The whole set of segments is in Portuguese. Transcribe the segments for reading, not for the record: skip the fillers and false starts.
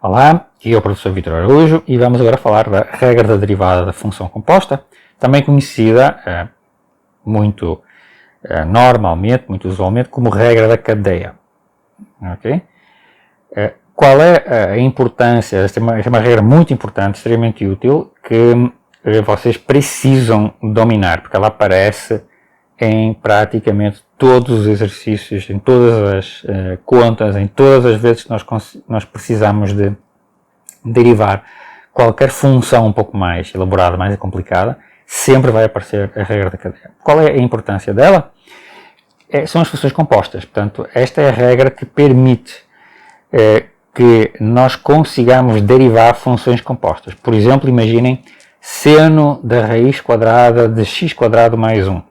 Olá, aqui é o professor Vítor Araújo e vamos agora falar da regra da derivada da função composta, também conhecida muito normalmente, muito usualmente, como regra da cadeia. Okay? Qual é a importância? Esta é uma regra muito importante, extremamente útil, que vocês precisam dominar, porque ela aparece em praticamente todos os exercícios, em todas as contas, em todas as vezes que nós precisamos de derivar qualquer função um pouco mais elaborada, mais complicada, sempre vai aparecer a regra da cadeia. Qual é a importância dela? São as funções compostas. Portanto, esta é a regra que permite que nós consigamos derivar funções compostas. Por exemplo, imaginem seno da raiz quadrada de x quadrado mais 1.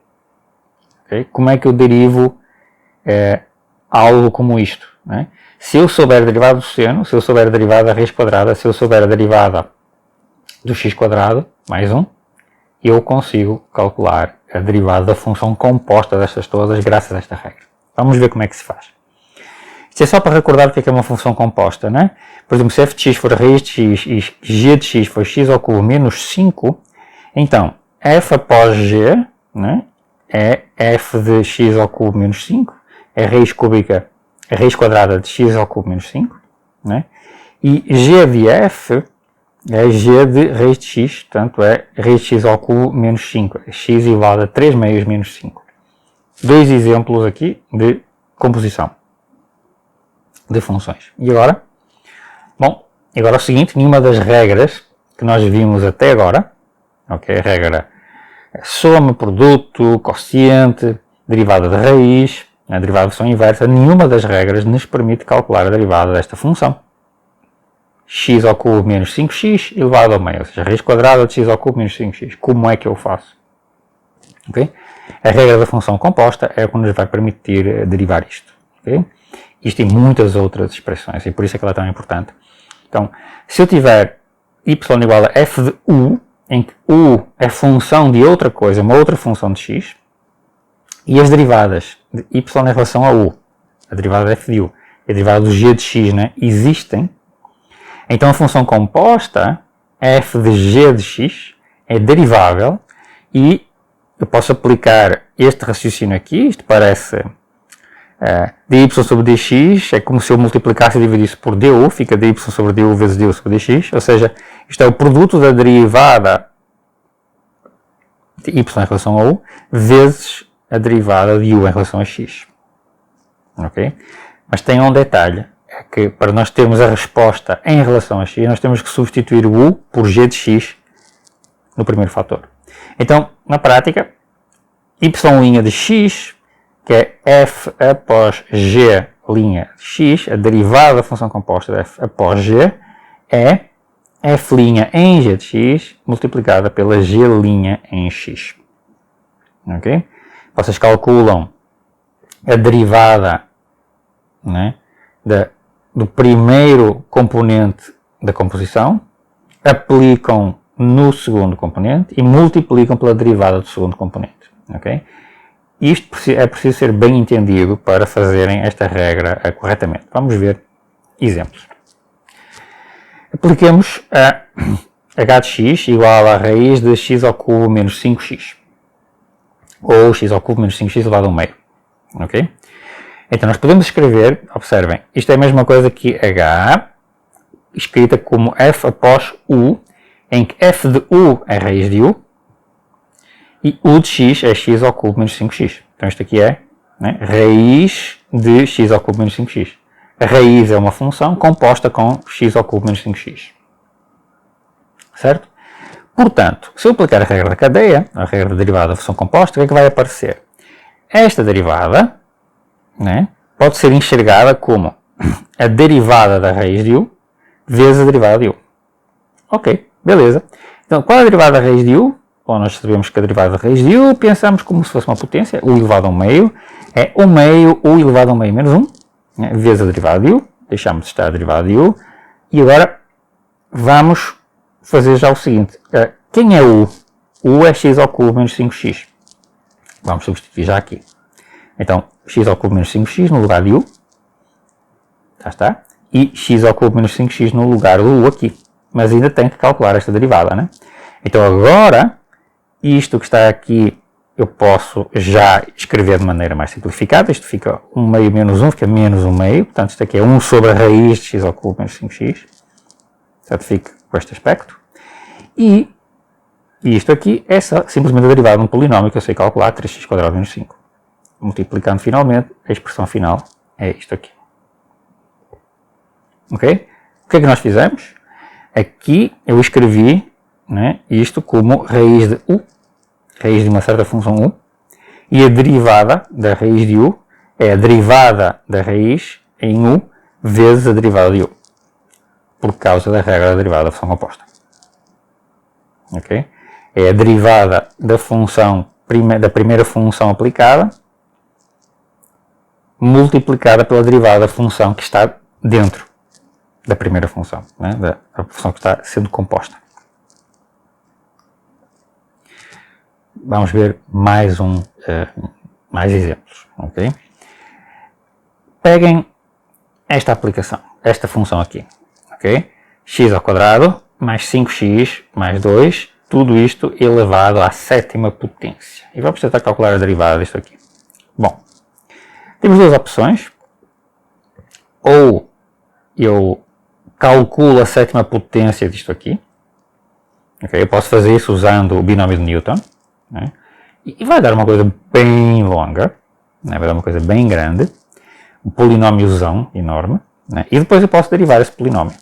Okay? Como é que eu derivo algo como isto? Né? Se eu souber a derivada do seno, se eu souber a derivada da raiz quadrada, se eu souber a derivada do x quadrado mais 1, eu consigo calcular a derivada da função composta destas todas graças a esta regra. Vamos ver como é que se faz. Isto é só para recordar o que é uma função composta, né? Por exemplo, se f de x for raiz de x e g de x for x ao cubo menos 5, então f após g, né, é f de x ao cubo menos 5, é a raiz cúbica, a raiz quadrada de x ao cubo menos 5, né? E g de f é g de raiz de x, portanto é raiz de x ao cubo menos 5, é x elevado a 3 meios menos 5. Dois exemplos aqui de composição de funções. E agora? Bom, agora é o seguinte, nenhuma das regras que nós vimos até agora, ok, a regra soma, produto, quociente, derivada de raiz, a derivada de função inversa, nenhuma das regras nos permite calcular a derivada desta função. X ao cubo menos 5x elevado ao meio, ou seja, a raiz quadrada de x ao cubo menos 5x. Como é que eu faço? Okay? A regra da função composta é o que nos vai permitir derivar isto. Okay? Isto tem muitas outras expressões e por isso é que ela é tão importante. Então, se eu tiver y igual a f de u, em que u é função de outra coisa, uma outra função de x, e as derivadas de y em relação a u, a derivada de f de u e a derivada do g de x, né, existem, então a função composta, f de g de x, é derivável e eu posso aplicar este raciocínio aqui, isto parece dy sobre dx, é como se eu multiplicasse e dividisse por du, fica dy sobre du vezes du sobre dx, ou seja, isto é o produto da derivada de y em relação a u, vezes a derivada de u em relação a x. Ok? Mas tem um detalhe, é que para nós termos a resposta em relação a x, nós temos que substituir o u por g de x no primeiro fator. Então, na prática, y' de x, que é f após g' de x, a derivada da função composta de f após g, é f' em g de x multiplicada pela g' em x. Ok? Vocês calculam a derivada, né, do primeiro componente da composição, aplicam no segundo componente e multiplicam pela derivada do segundo componente. Ok? Isto é preciso ser bem entendido para fazerem esta regra corretamente. Vamos ver exemplos. Apliquemos a h de x igual à raiz de x ao cubo menos 5x. Ou x ao cubo menos 5x elevado a 1 meio. Ok? Então nós podemos escrever, observem, isto é a mesma coisa que h, escrita como f após u, em que f de u é raiz de u, e u de x é x ao cubo menos 5x. Então isto aqui é, né, raiz de x ao cubo menos 5x. A raiz é uma função composta com x ao cubo menos 5x. Certo? Portanto, se eu aplicar a regra da cadeia, a regra da derivada da função composta, o que é que vai aparecer? Esta derivada, né, pode ser enxergada como a derivada da raiz de u vezes a derivada de u. Ok, beleza. Então, qual é a derivada da raiz de u? Bom, nós sabemos que a derivada da raiz de u, pensamos como se fosse uma potência, u elevado a 1 meio, é 1 meio, u elevado a 1 meio menos 1, né, vezes a derivada de u, deixamos de estar a derivada de u, e agora vamos fazer já o seguinte, quem é u? U é x ao cubo menos 5x. Vamos substituir já aqui. Então, x ao cubo menos 5x no lugar de u, já está, e x ao cubo menos 5x no lugar do u aqui. Mas ainda tenho que calcular esta derivada, né? Então agora, isto que está aqui, eu posso já escrever de maneira mais simplificada. Isto fica 1 meio menos 1, fica menos 1 meio. Portanto, isto aqui é 1 sobre a raiz de x ao cubo menos 5x. Portanto, fica com este aspecto. E isto aqui é simplesmente a derivada de um polinómio que eu sei calcular, 3x² menos 5. Multiplicando finalmente, a expressão final é isto aqui. Ok? O que é que nós fizemos? Aqui eu escrevi, né, isto como raiz de u, raiz de uma certa função u, e a derivada da raiz de u é a derivada da raiz em u vezes a derivada de u, por causa da regra da derivada da função composta. Ok? É a derivada da função, da primeira função aplicada, multiplicada pela derivada da função que está dentro da primeira função, né? Da função que está sendo composta. Vamos ver mais exemplos, ok? Peguem esta aplicação, esta função aqui, ok? X ao quadrado mais 5x mais 2, tudo isto elevado à sétima potência. E vamos tentar calcular a derivada disto aqui. Bom, temos duas opções. Ou eu calculo a sétima potência disto aqui. Okay? Eu posso fazer isso usando o binómio de Newton. Né? E vai dar uma coisa bem longa. Né? Vai dar uma coisa bem grande. Um polinómiozão enorme. Né? E depois eu posso derivar esse polinómio.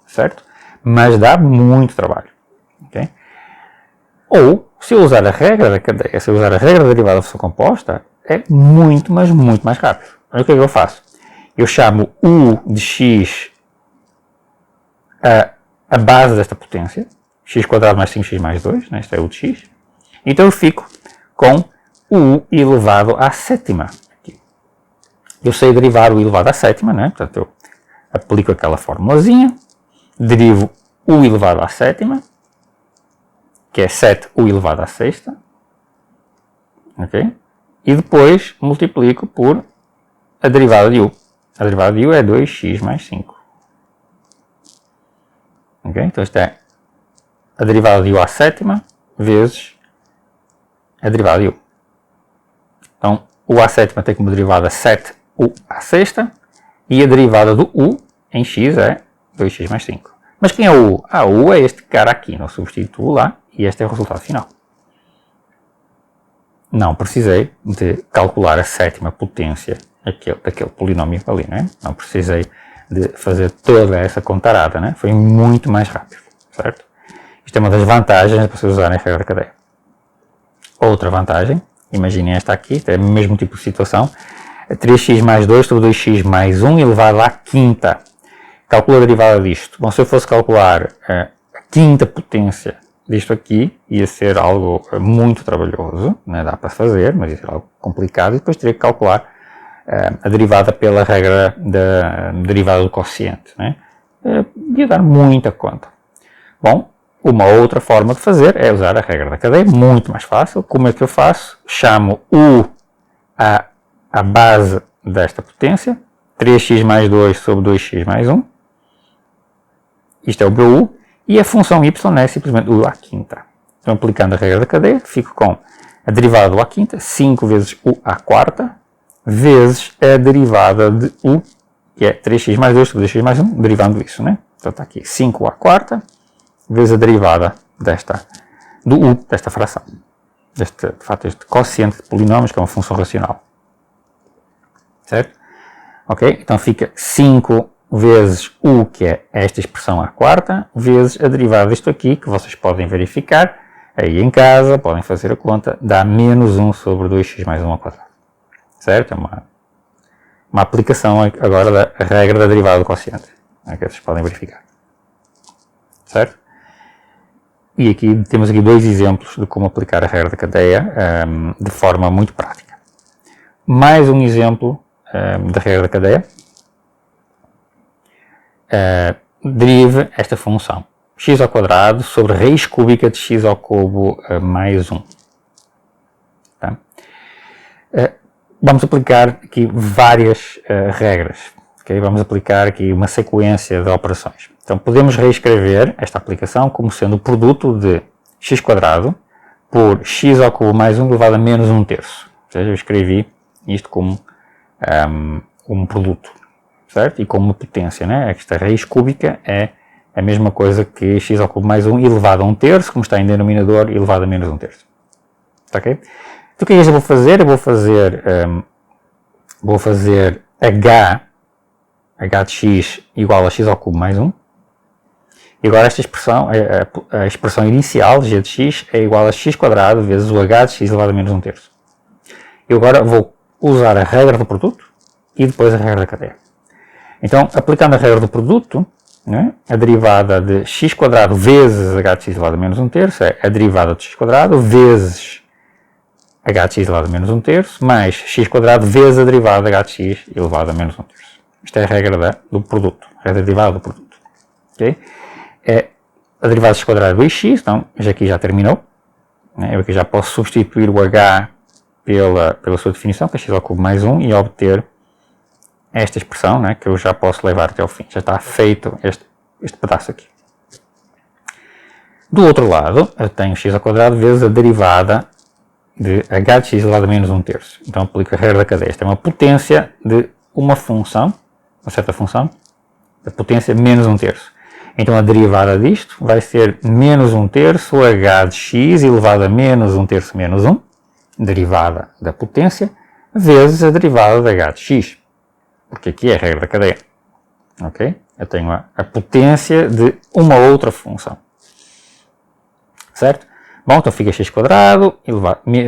Certo? Mas dá muito trabalho. Okay? Ou, se eu usar a regra da cadeia, se eu usar a regra da derivada da função composta, é muito, mas muito mais rápido. Olha o que é que eu faço. Eu chamo u de x a base desta potência, x² mais 5x mais 2, né? Isto é u de x. Então eu fico com u elevado à sétima. Aqui. Eu sei derivar o elevado à sétima, né? Portanto eu aplico aquela formulazinha, derivo u elevado à sétima, que é 7u elevado à sexta, ok? E depois multiplico por a derivada de u. A derivada de u é 2x mais 5. Ok? Então isto é a derivada de u à sétima vezes a derivada de u. Então u à sétima tem como derivada 7u à sexta e a derivada do u em x é 2x mais 5. Mas quem é o u? O u é este cara aqui. Não substituo lá e este é o resultado final. Não precisei de calcular a sétima potência daquele polinómio ali, né? Não precisei de fazer toda essa contarada, né? Foi muito mais rápido, certo? Isto é uma das vantagens de vocês usarem a regra da cadeia. Outra vantagem, imaginem esta aqui, é o mesmo tipo de situação, 3x mais 2 sobre 2x mais 1 elevado à quinta. Calcula a derivada disto. Bom, se eu fosse calcular a quinta potência disto aqui, ia ser algo muito trabalhoso, né? Dá para fazer, mas ia ser algo complicado, e depois teria que calcular a derivada pela regra da derivada do quociente, né? Ia dar muita conta. Bom, uma outra forma de fazer é usar a regra da cadeia, muito mais fácil. Como é que eu faço? Chamo u a base desta potência, 3x mais 2 sobre 2x mais 1, isto é o meu u, e a função y é simplesmente u à quinta. Então, aplicando a regra da cadeia, fico com a derivada do u à quinta, 5 vezes u à quarta, vezes a derivada de u, que é 3x mais 2 sobre 2x mais 1, derivando isso, né? Então está aqui 5u à quarta, vezes a derivada do u, desta fração. De facto, este quociente de polinómios, que é uma função racional. Certo? Ok? Então fica 5 vezes u, que é esta expressão à quarta, vezes a derivada disto aqui, que vocês podem verificar aí em casa, podem fazer a conta, dá menos 1 sobre 2x mais 1 ao quadrado. Certo? É uma aplicação agora da regra da derivada do quociente, que vocês podem verificar. Certo? E aqui temos aqui dois exemplos de como aplicar a regra da cadeia de forma muito prática. Mais um exemplo da regra da cadeia. Derive esta função, x ao quadrado sobre raiz cúbica de x ao cubo mais 1. Tá? Vamos aplicar aqui várias regras. Okay? Vamos aplicar aqui uma sequência de operações. Então podemos reescrever esta aplicação como sendo o produto de x² por x ao cubo mais 1 elevado a menos 1/3. Ou seja, eu escrevi isto como um produto, certo? E como uma potência, né? Esta raiz cúbica é a mesma coisa que x ao cubo mais 1 elevado a 1/3, como está em denominador, elevado a menos 1/3. Ok? Então o que é que eu vou fazer? Eu vou fazer h de x igual a x ao cubo mais 1. E agora esta expressão, a expressão inicial, g de x, é igual a x² vezes o h de x elevado a menos 1/3. Eu agora vou usar a regra do produto e depois a regra da cadeia. Então, aplicando a regra do produto, né, a derivada de x² vezes h de x elevado a menos 1/3 é a derivada de x² vezes h de x elevado a menos 1/3 mais x² vezes a derivada de h de x elevado a menos 1/3. Isto é a regra do produto, a regra derivada do produto. Okay? A derivada de x² é 2x, então aqui já terminou. Eu aqui já posso substituir o h pela sua definição, que é x ao cubo mais 1, e obter esta expressão, né, que eu já posso levar até ao fim. Já está feito este pedaço aqui. Do outro lado, eu tenho x² vezes a derivada de h de x elevado a menos 1/3. Então aplico a regra da cadeia. Esta é uma potência de uma função, uma certa função, a potência menos 1/3. Então a derivada disto vai ser menos 1/3 h de x elevado a menos 1/3 menos 1, derivada da potência, vezes a derivada de h de x. Porque aqui é a regra da cadeia. Ok? Eu tenho a potência de uma outra função. Certo? Bom, então fica x²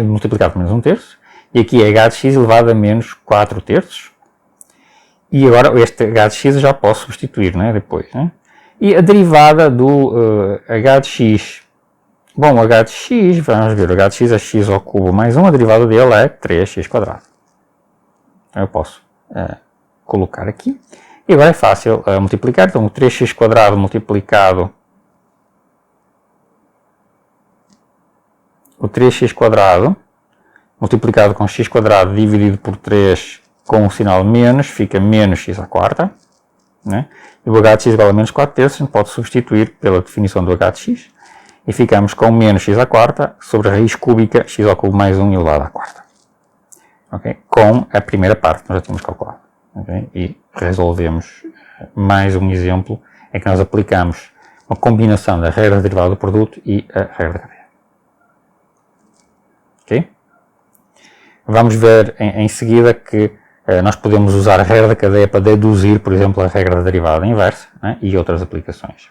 multiplicado por menos 1/3. E aqui é h de x elevado a menos 4/3. E agora este h de x eu já posso substituir, né? Depois. Né? E a derivada do h de x. Bom, o h de x, vamos ver, o h de x é x ao cubo mais 1, a derivada dele é 3x². Então eu posso colocar aqui. E agora é fácil multiplicar. Então o 3x² multiplicado... O 3x² multiplicado com x² dividido por 3 com o sinal menos, fica menos x². Né? E o h de x igual a menos 4/3, a gente pode substituir pela definição do h de x. E ficamos com menos x² sobre a raiz cúbica x ao cubo mais 1 elevado à quarta. Okay? Com a primeira parte que nós já tínhamos calculado. Okay? E resolvemos mais um exemplo em que nós aplicamos uma combinação da regra derivada do produto e a regra da cadeia. Okay? Vamos ver em seguida que nós podemos usar a regra da cadeia para deduzir, por exemplo, a regra da derivada inversa, né? E outras aplicações.